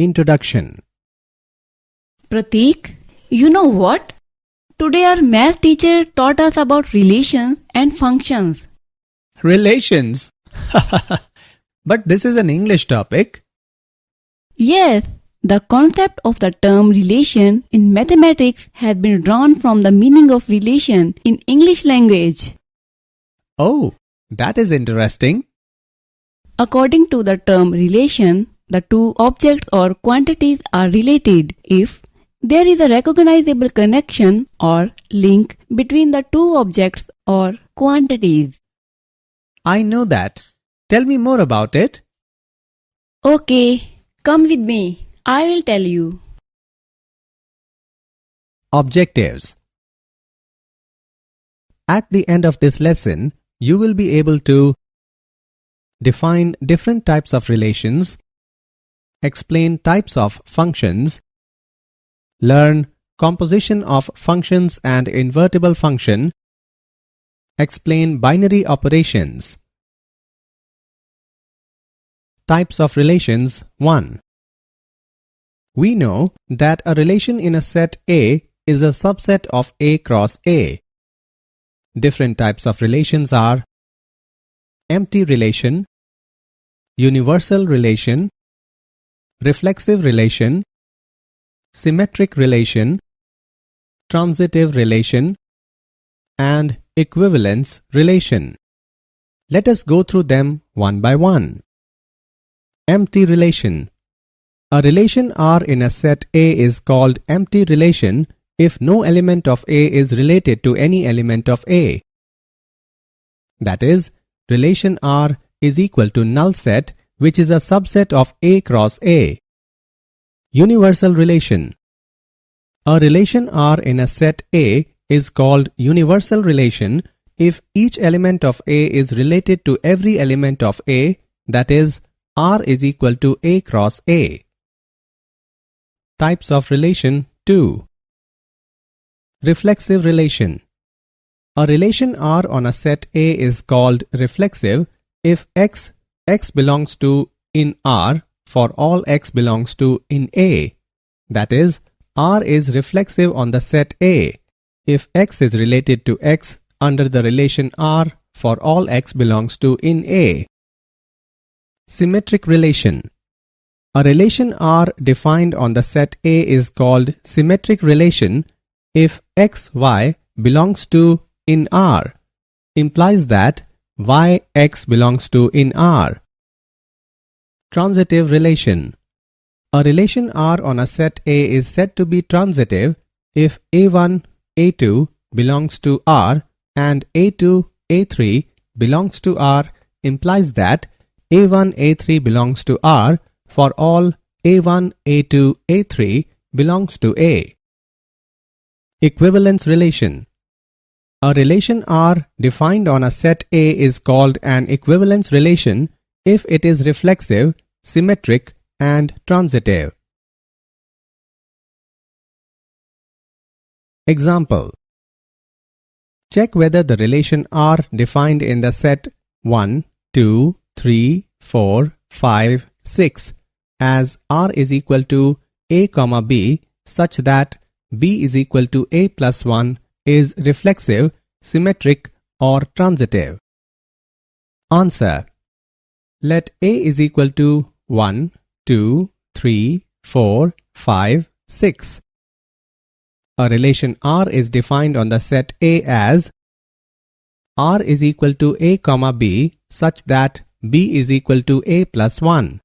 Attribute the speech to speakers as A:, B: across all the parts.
A: Introduction.
B: Prateek, you know what? Today our math teacher taught us about relations and functions.
A: Relations. But this is an English topic.
B: Yes, the concept of the term relation in mathematics has been drawn from the meaning of relation in English language.
A: Oh, that is interesting.
B: According to the term relation, the two objects or quantities are related if there is a recognizable connection or link between the two objects or quantities.
A: I know that. Tell me more about it.
B: Okay, come with me. I will tell you.
A: Objectives. At the end of this lesson, you will be able to define different types of relations, explain types of functions, learn composition of functions and invertible function, explain binary operations. Types of relations 1. We know that a relation in a set A is a subset of A cross A. Different types of relations are empty relation, universal relation, reflexive relation, symmetric relation, transitive relation, and equivalence relation. Let us go through them one by one. Empty relation. A relation R in a set A is called empty relation if no element of A is related to any element of A. That is, relation R is equal to null set, which is a subset of A cross A. Universal relation. A relation R in a set A is called universal relation if each element of A is related to every element of A, that is, R is equal to A cross A. Types of relation 2. Reflexive relation. A relation R on a set A is called reflexive if x belongs to in R for all x belongs to in A. That is, R is reflexive on the set A if x is related to x under the relation R for all x belongs to in A. Symmetric relation. A relation R defined on the set A is called symmetric relation if x, y belongs to in R, implies that y, x belongs to in R. Transitive relation. A relation R on a set A is said to be transitive if A1, A2 belongs to R and A2, A3 belongs to R, implies that A1, A3 belongs to R for all A1, A2, A3 belongs to A. Equivalence relation. A relation R defined on a set A is called an equivalence relation if it is reflexive, symmetric, and transitive. Example. Check whether the relation R defined in the set 1, 2, 3, 4, 5, 6 as R is equal to A, B such that B is equal to A plus 1 is reflexive, symmetric, or transitive. Answer. Let A is equal to 1, 2, 3, 4, 5, 6. A relation R is defined on the set A as R is equal to A, B such that B is equal to A plus 1.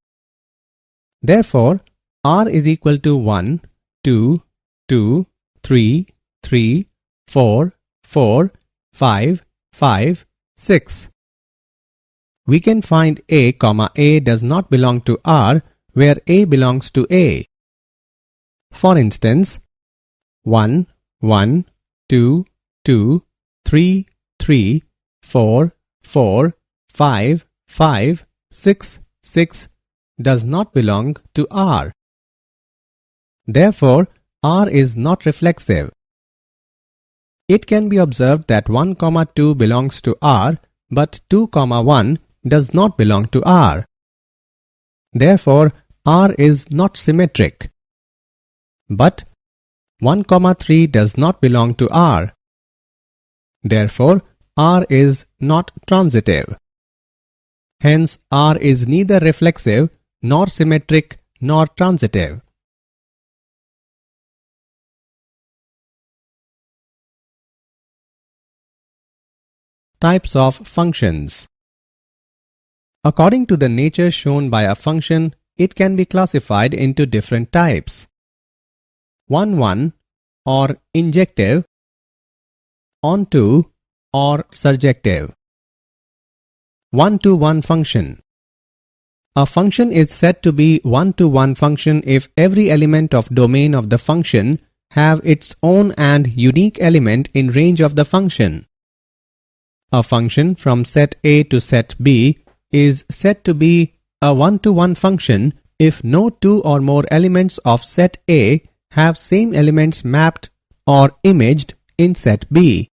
A: Therefore, R is equal to 1, 2, 2, 3, 3, 4, 4, 5, 5, 6. We can find A, A does not belong to R where A belongs to A. For instance, 1, 1, 2, 2, 3, 3, 4, 4, 5, 5, 6, 6 does not belong to R. Therefore, R is not reflexive. It can be observed that 1, 2 belongs to R, but 2, 1 does not belong to R. Therefore, R is not symmetric. But 1, 3 does not belong to R. Therefore, R is not transitive. Hence, R is neither reflexive, nor symmetric, nor transitive. Types of functions. According to the nature shown by a function, it can be classified into different types. 1-1 or injective, onto or surjective. 1-to-1 function. A function is said to be 1-to-1 function if every element of domain of the function have its own and unique element in range of the function. A function from set A to set B is said to be a 1-to-1 function if no two or more elements of set A have same elements mapped or imaged in set B,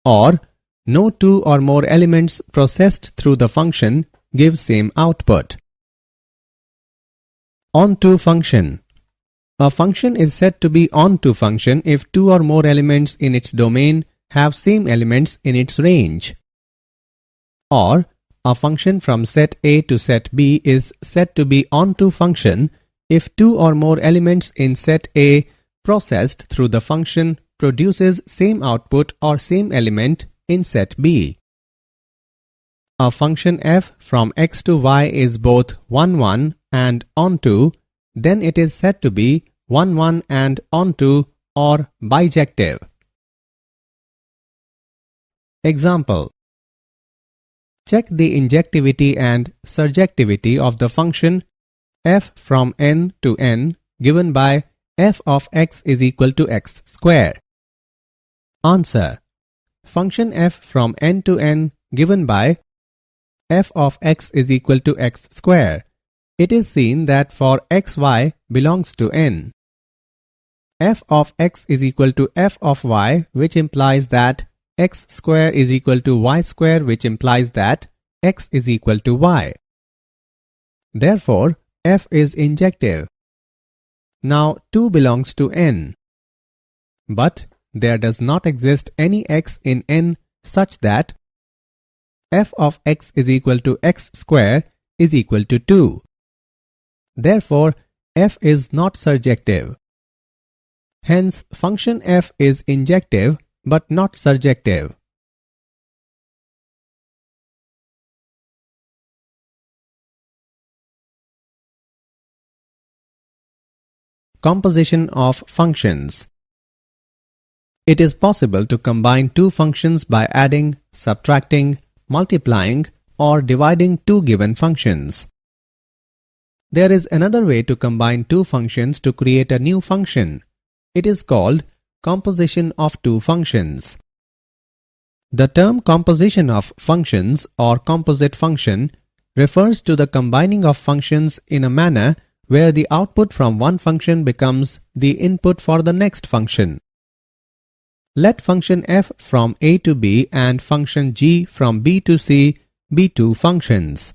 A: or no two or more elements processed through the function give same output. Onto function. A function is said to be onto function if two or more elements in its domain have same elements in its range. Or a function from set A to set B is said to be onto function if two or more elements in set A processed through the function produces same output or same element in set B. A function f from x to y is both 1-1 and onto, then it is said to be 1-1 and onto or bijective. Example. Check the injectivity and surjectivity of the function f from n to n given by f of x is equal to x square. Answer. Function f from n to n given by f of x is equal to x square. It is seen that for xy belongs to n, f of x is equal to f of y, which implies that x square is equal to y square, which implies that x is equal to y. Therefore, f is injective. Now 2 belongs to n. But there does not exist any x in n such that f of x is equal to x square is equal to 2. Therefore, f is not surjective. Hence, function f is injective but not surjective. Composition of functions. It is possible to combine two functions by adding, subtracting, multiplying, or dividing two given functions. There is another way to combine two functions to create a new function. It is called composition of two functions. The term composition of functions or composite function refers to the combining of functions in a manner where the output from one function becomes the input for the next function. Let function f from a to b and function g from b to c be two functions.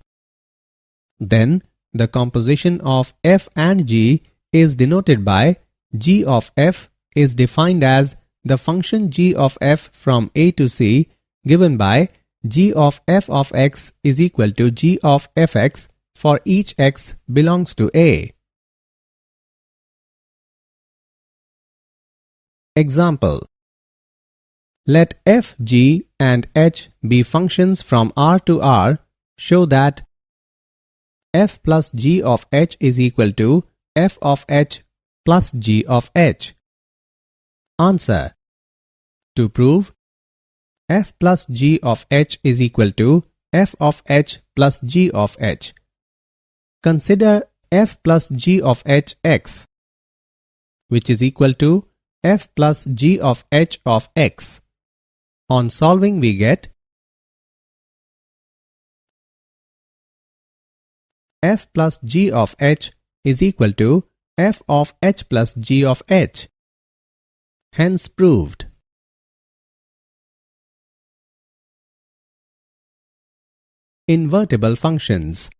A: Then the composition of f and g is denoted by g of f is defined as the function g of f from a to c given by g of f of x is equal to g of fx for each x belongs to a. Example. Let f, g and h be functions from R to R. Show that f plus g of h is equal to f of h plus g of h. Answer. To prove f plus g of h is equal to f of h plus g of h, consider f plus g of h x, which is equal to f plus g of h of x. On solving we get f plus g of h is equal to f of h plus g of h. Hence proved. Invertible functions.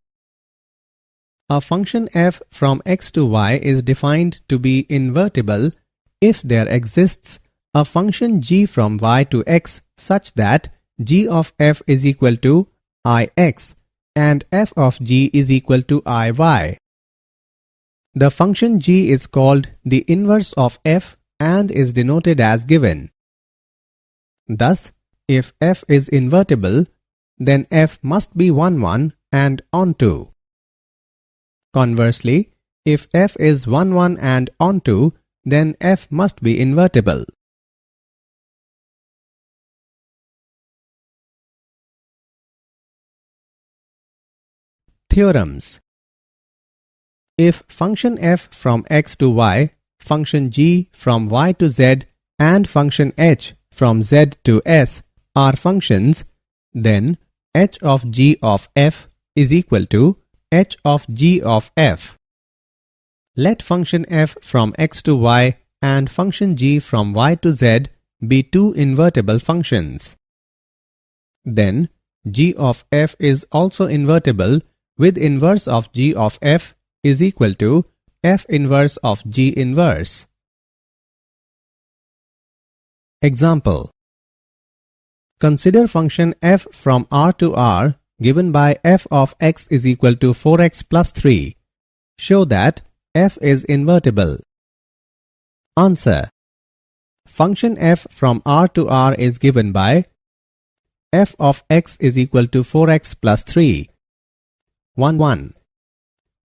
A: A function f from x to y is defined to be invertible if there exists a function g from y to x such that g of f is equal to ix and f of g is equal to iy. The function g is called the inverse of f and is denoted as given. Thus, if f is invertible, then f must be 1, 1 and onto. Conversely, if f is 1, 1 and onto, then f must be invertible. Theorems. If function f from x to y, function g from y to z, and function h from z to s are functions, then h of g of f is equal to h of g of f. Let function f from x to y and function g from y to z be two invertible functions. Then g of f is also invertible with inverse of g of f is equal to f inverse of g inverse. Example. Consider function f from R to R given by f of x is equal to 4x plus 3. Show that f is invertible. Answer. Function f from R to R is given by f of x is equal to 4x plus 3. 1, 1.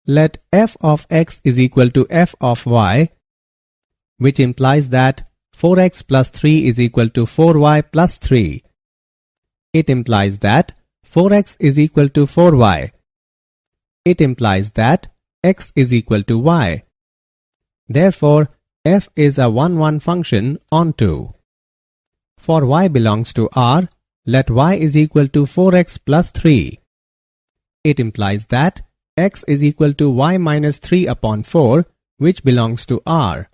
A: Let f of x is equal to f of y, which implies that 4x plus 3 is equal to 4y plus 3. It implies that 4x is equal to 4y. It implies that x is equal to y. Therefore, f is a 1, 1 function onto. For y belongs to R, let y is equal to 4x plus 3. It implies that x is equal to y minus 3 upon 4, which belongs to R.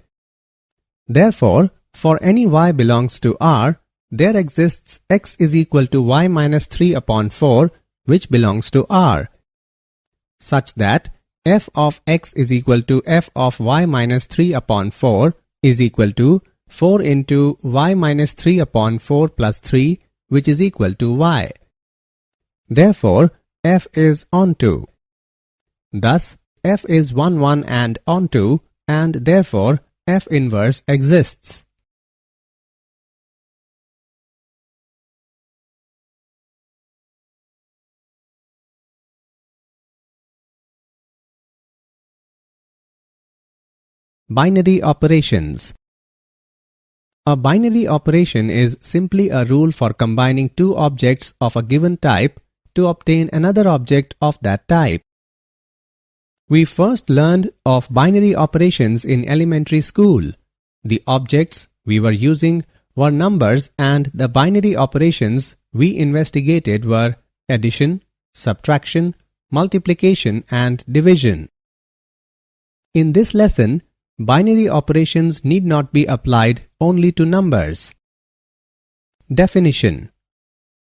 A: Therefore, for any y belongs to R, there exists x is equal to y minus 3 upon 4, which belongs to R, such that f of x is equal to f of y minus 3 upon 4 is equal to 4 into y minus 3 upon 4 plus 3, which is equal to y. Therefore, f is onto. Thus, f is 1, 1 and onto, and therefore f inverse exists. Binary operations. A binary operation is simply a rule for combining two objects of a given type to obtain another object of that type. We first learned of binary operations in elementary school. The objects we were using were numbers, and the binary operations we investigated were addition, subtraction, multiplication, and division. In this lesson, binary operations need not be applied only to numbers. Definition.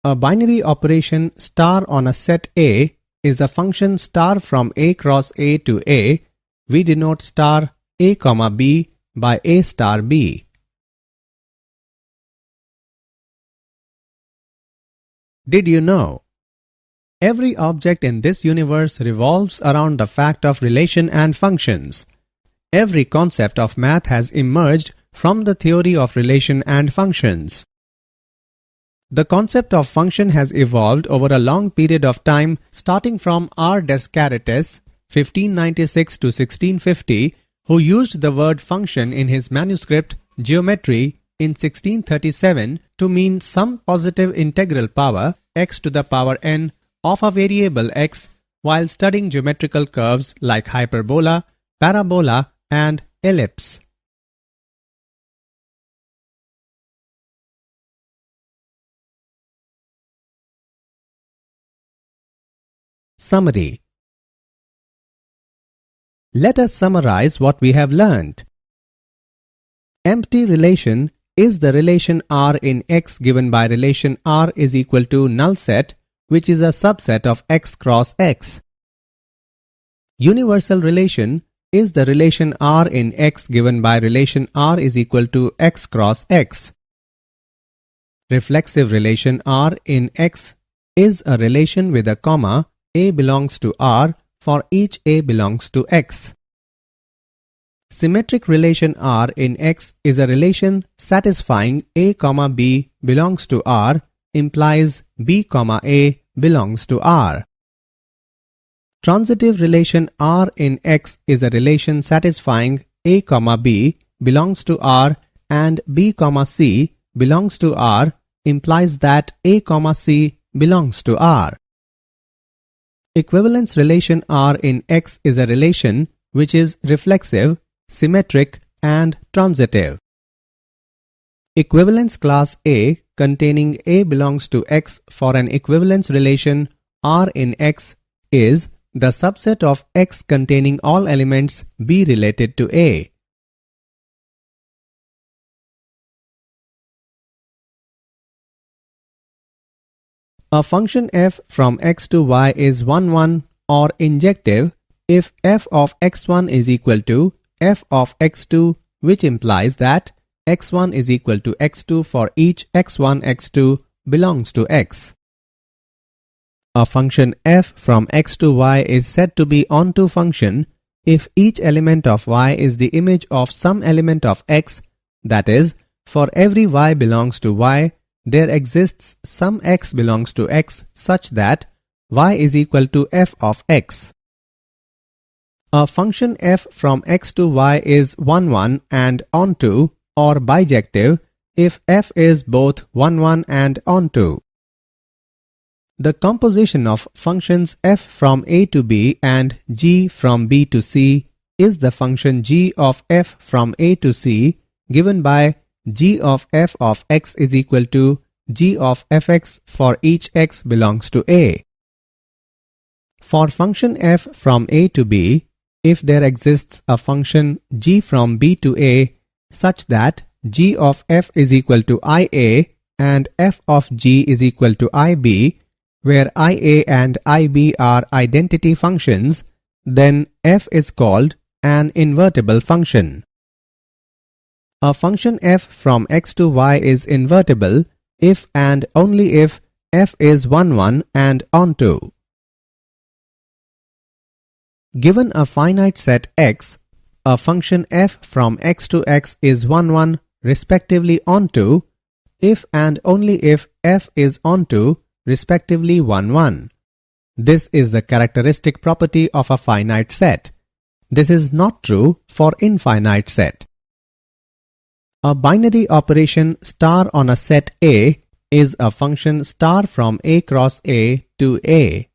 A: A binary operation star on a set A is a function star from A cross A to A. We denote star A comma B by A star B. Did you know? Every object in this universe revolves around the fact of relation and functions. Every concept of math has emerged from the theory of relation and functions. The concept of function has evolved over a long period of time, starting from R. Descartes, 1596 to 1650, who used the word function in his manuscript Geometry in 1637 to mean some positive integral power x to the power n of a variable x, while studying geometrical curves like hyperbola, parabola, and ellipse. Summary. Let us summarize what we have learned. Empty relation is the relation R in X given by relation R is equal to null set, which is a subset of X cross X. Universal relation is the relation R in X given by relation R is equal to X cross X. Reflexive relation R in X is a relation with a comma A belongs to R for each A belongs to X. Symmetric relation R in X is a relation satisfying A, B belongs to R implies B, A belongs to R. Transitive relation R in X is a relation satisfying A, B belongs to R and B, C belongs to R implies that A, C belongs to R. Equivalence relation R in X is a relation which is reflexive, symmetric and transitive. Equivalence class A containing A belongs to X for an equivalence relation R in X is the subset of X containing all elements B related to A. A function f from x to y is 1, 1 or injective if f of x1 is equal to f of x2, which implies that x1 is equal to x2 for each x1, x2 belongs to x. A function f from x to y is said to be onto function if each element of y is the image of some element of x, that is, for every y belongs to y, there exists some x belongs to x such that y is equal to f of x. A function f from x to y is 1, 1 and onto or bijective if f is both 1, 1 and onto. The composition of functions f from a to b and g from b to c is the function g of f from a to c given by g of f of x is equal to g of fx for each x belongs to a. For function f from a to b, if there exists a function g from b to a such that g of f is equal to ia and f of g is equal to ib, where ia and ib are identity functions, then f is called an invertible function. A function f from x to y is invertible if and only if f is 1, 1 and onto. Given a finite set x, a function f from x to x is 1, 1 respectively onto if and only if f is onto respectively 1, 1. This is the characteristic property of a finite set. This is not true for infinite set. A binary operation star on a set A is a function star from A cross A to A.